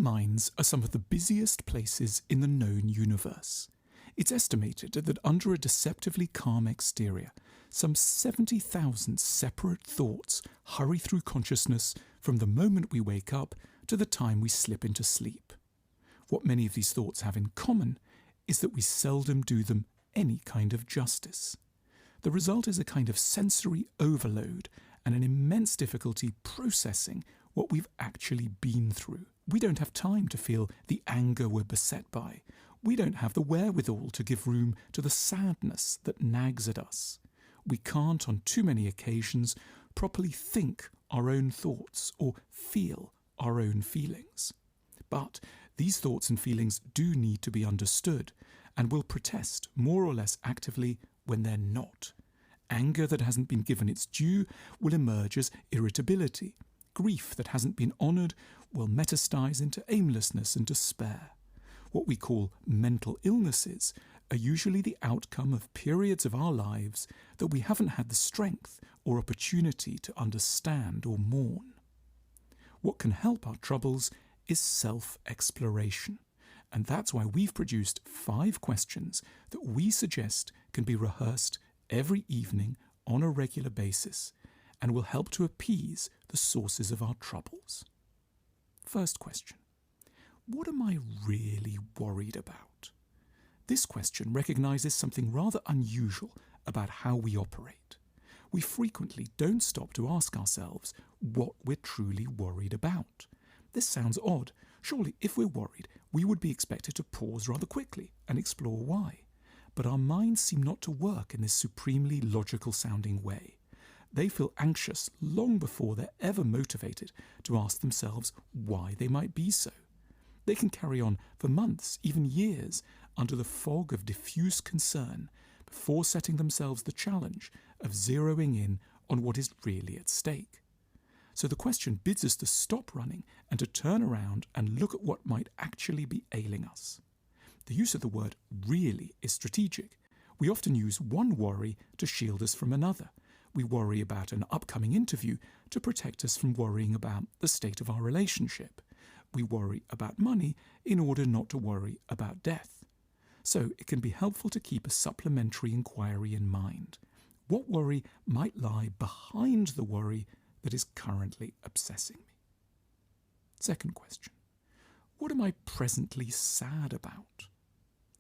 minds are some of the busiest places in the known universe. It's estimated that under a deceptively calm exterior, some 70,000 separate thoughts hurry through consciousness from the moment we wake up to the time we slip into sleep. What many of these thoughts have in common is that we seldom do them any kind of justice. The result is a kind of sensory overload and an immense difficulty processing what we've actually been through. We don't have time to feel the anger we're beset by. We don't have the wherewithal to give room to the sadness that nags at us. We can't, on too many occasions, properly think our own thoughts or feel our own feelings. But these thoughts and feelings do need to be understood and will protest more or less actively when they're not. Anger that hasn't been given its due will emerge as irritability. Grief that hasn't been honoured will metastasize into aimlessness and despair. What we call mental illnesses are usually the outcome of periods of our lives that we haven't had the strength or opportunity to understand or mourn. What can help our troubles is self-exploration, and that's why we've produced 5 questions that we suggest can be rehearsed every evening on a regular basis and will help to appease the sources of our troubles. First question: what am I really worried about? This question recognises something rather unusual about how we operate. We frequently don't stop to ask ourselves what we're truly worried about. This sounds odd. Surely, if we're worried, we would be expected to pause rather quickly and explore why. But our minds seem not to work in this supremely logical-sounding way. They feel anxious long before they're ever motivated to ask themselves why they might be so. They can carry on for months, even years, under the fog of diffuse concern before setting themselves the challenge of zeroing in on what is really at stake. So the question bids us to stop running and to turn around and look at what might actually be ailing us. The use of the word really is strategic. We often use one worry to shield us from another. We worry about an upcoming interview to protect us from worrying about the state of our relationship. We worry about money in order not to worry about death. So it can be helpful to keep a supplementary inquiry in mind. What worry might lie behind the worry that is currently obsessing me? Second question: what am I presently sad about?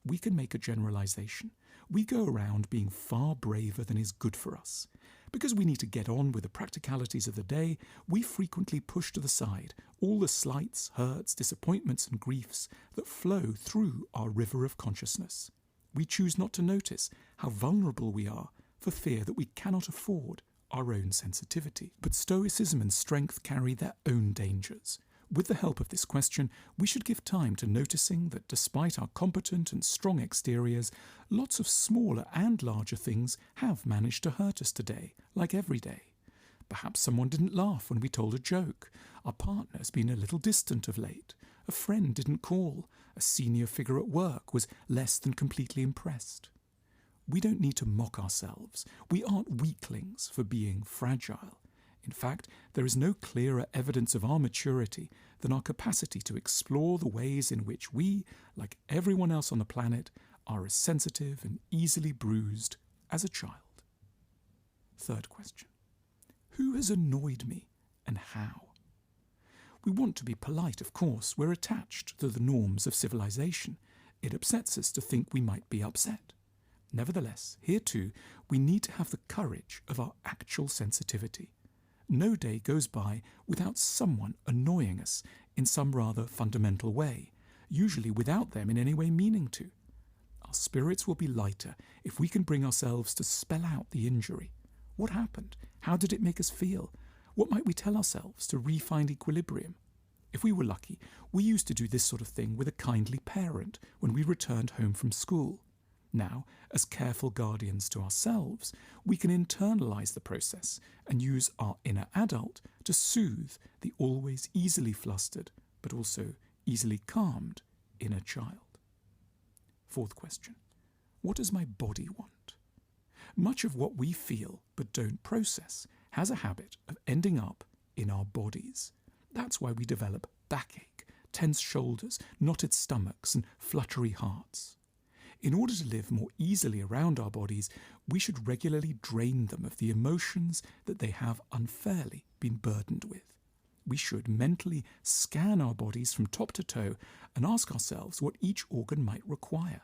We can make a generalization. We go around being far braver than is good for us. Because we need to get on with the practicalities of the day, we frequently push to the side all the slights, hurts, disappointments and griefs that flow through our river of consciousness. We choose not to notice how vulnerable we are for fear that we cannot afford our own sensitivity. But stoicism and strength carry their own dangers. With the help of this question, we should give time to noticing that despite our competent and strong exteriors, lots of smaller and larger things have managed to hurt us today, like every day. Perhaps someone didn't laugh when we told a joke, our partner's been a little distant of late, a friend didn't call, a senior figure at work was less than completely impressed. We don't need to mock ourselves. We aren't weaklings for being fragile. In fact, there is no clearer evidence of our maturity than our capacity to explore the ways in which we, like everyone else on the planet, are as sensitive and easily bruised as a child. Third question: who has annoyed me and how? We want to be polite, of course. We're attached to the norms of civilization. It upsets us to think we might be upset. Nevertheless, here too, we need to have the courage of our actual sensitivity. No day goes by without someone annoying us in some rather fundamental way, usually without them in any way meaning to. Our spirits will be lighter if we can bring ourselves to spell out the injury. What happened? How did it make us feel? What might we tell ourselves to re-find equilibrium? If we were lucky, we used to do this sort of thing with a kindly parent when we returned home from school. Now, as careful guardians to ourselves, we can internalise the process and use our inner adult to soothe the always easily flustered, but also easily calmed inner child. Fourth question: what does my body want? Much of what we feel but don't process has a habit of ending up in our bodies. That's why we develop backache, tense shoulders, knotted stomachs, and fluttery hearts. In order to live more easily around our bodies, we should regularly drain them of the emotions that they have unfairly been burdened with. We should mentally scan our bodies from top to toe and ask ourselves what each organ might require.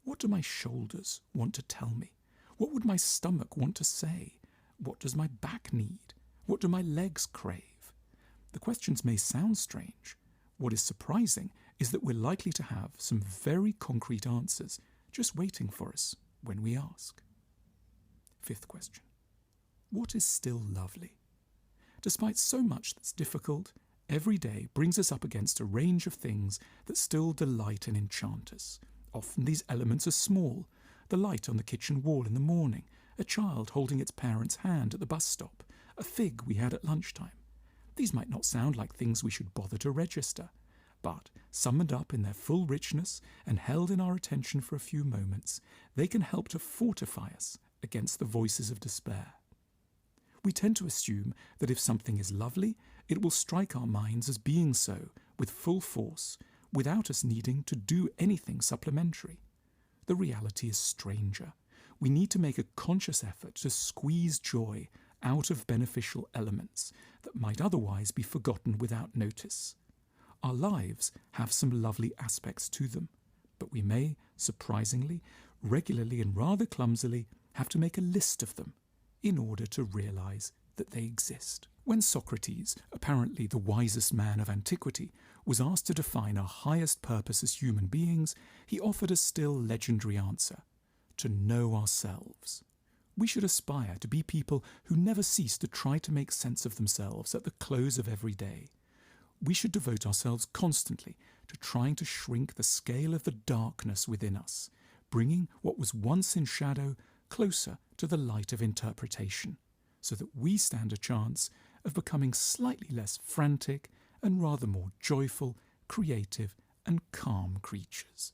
What do my shoulders want to tell me? What would my stomach want to say? What does my back need? What do my legs crave? The questions may sound strange. What is surprising is that we're likely to have some very concrete answers just waiting for us when we ask. Fifth question. What is still lovely? Despite so much that's difficult, every day brings us up against a range of things that still delight and enchant us. Often these elements are small: the light on the kitchen wall in the morning, a child holding its parent's hand at the bus stop, a fig we had at lunchtime. These might not sound like things we should bother to register, but summoned up in their full richness and held in our attention for a few moments, they can help to fortify us against the voices of despair. We tend to assume that if something is lovely, it will strike our minds as being so with full force, without us needing to do anything supplementary. The reality is stranger. We need to make a conscious effort to squeeze joy out of beneficial elements that might otherwise be forgotten without notice. Our lives have some lovely aspects to them, but we may, surprisingly, regularly and rather clumsily, have to make a list of them in order to realize that they exist. When Socrates, apparently the wisest man of antiquity, was asked to define our highest purpose as human beings, he offered a still legendary answer: to know ourselves. We should aspire to be people who never cease to try to make sense of themselves at the close of every day. We should devote ourselves constantly to trying to shrink the scale of the darkness within us, bringing what was once in shadow closer to the light of interpretation, so that we stand a chance of becoming slightly less frantic and rather more joyful, creative, and calm creatures.